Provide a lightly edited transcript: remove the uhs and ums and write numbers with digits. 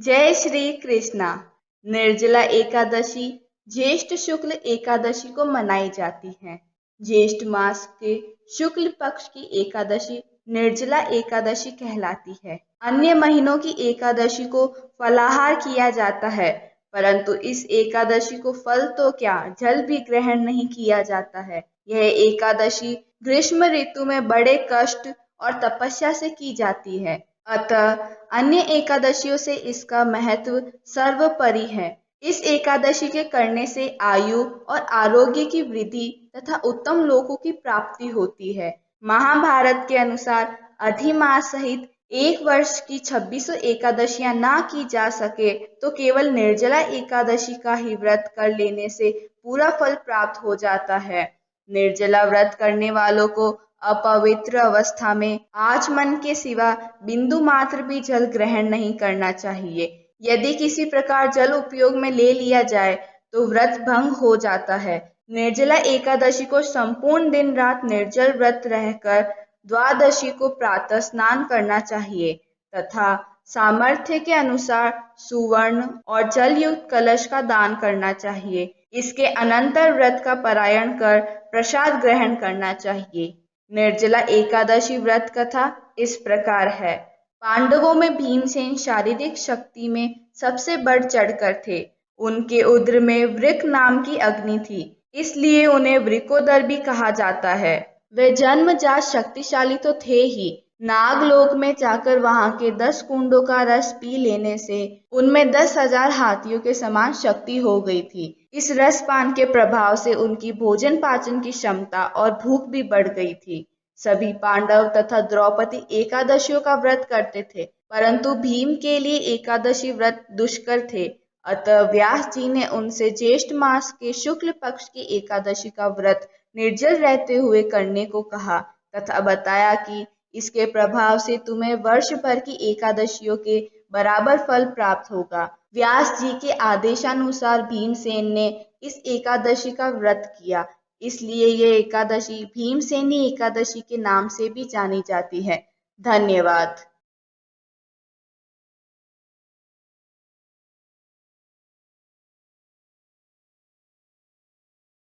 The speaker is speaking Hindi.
जय श्री कृष्णा। निर्जला एकादशी ज्येष्ठ शुक्ल एकादशी को मनाई जाती है। ज्येष्ठ मास के शुक्ल पक्ष की एकादशी निर्जला एकादशी कहलाती है। अन्य महीनों की एकादशी को फलाहार किया जाता है, परंतु इस एकादशी को फल तो क्या जल भी ग्रहण नहीं किया जाता है। यह एकादशी ग्रीष्म ऋतु में बड़े कष्ट और तपस्या से की जाती है, अतः अन्य एकादशियों से इसका महत्व सर्वोपरि है। इस एकादशी के करने से आयु और आरोग्य की वृद्धि तथा उत्तम लोकों की प्राप्ति होती है। महाभारत के अनुसार अधिमास सहित एक वर्ष की 26 एकादशियां ना की जा सके तो केवल निर्जला एकादशी का ही व्रत कर लेने से पूरा फल प्राप्त हो जाता है। निर्जला व्रत करने वालों को अपवित्र अवस्था में आचमन के सिवा बिंदु मात्र भी जल ग्रहण नहीं करना चाहिए। यदि किसी प्रकार जल उपयोग में ले लिया जाए तो व्रत भंग हो जाता है। निर्जला एकादशी को संपूर्ण दिन रात निर्जल व्रत रहकर द्वादशी को प्रातः स्नान करना चाहिए तथा सामर्थ्य के अनुसार सुवर्ण और जल युक्त कलश का दान करना चाहिए। इसके अनंतर व्रत का पारायण कर प्रसाद ग्रहण करना चाहिए। निर्जला एकादशी व्रत कथा इस प्रकार है। पांडवों में भीमसेन शारीरिक शक्ति में सबसे बढ़ चढ़कर थे। उनके उदर में वृक नाम की अग्नि थी, इसलिए उन्हें वृकोदर भी कहा जाता है। वे जन्मजात शक्तिशाली तो थे ही, नागलोक में जाकर वहां के 10 कुंडों का रस पी लेने से उनमें 10,000 हाथियों के समान शक्ति हो गई थी। इस रसपान के प्रभाव से उनकी भोजन पाचन की क्षमता और भूख भी बढ़ गई थी। सभी पांडव तथा द्रौपदी एकादशियों का व्रत करते थे, परंतु भीम के लिए एकादशी व्रत दुष्कर थे। अतः व्यास जी ने उनसे ज्येष्ठ मास के शुक्ल पक्ष की एकादशी का व्रत निर्जल रहते हुए करने को कहा तथा बताया कि इसके प्रभाव से तुम्हें वर्ष भर की एकादशियों के बराबर फल प्राप्त होगा। व्यास जी के आदेशानुसार भीमसेन ने इस एकादशी का व्रत किया, इसलिए ये एकादशी भीमसेनी एकादशी के नाम से भी जानी जाती है। धन्यवाद।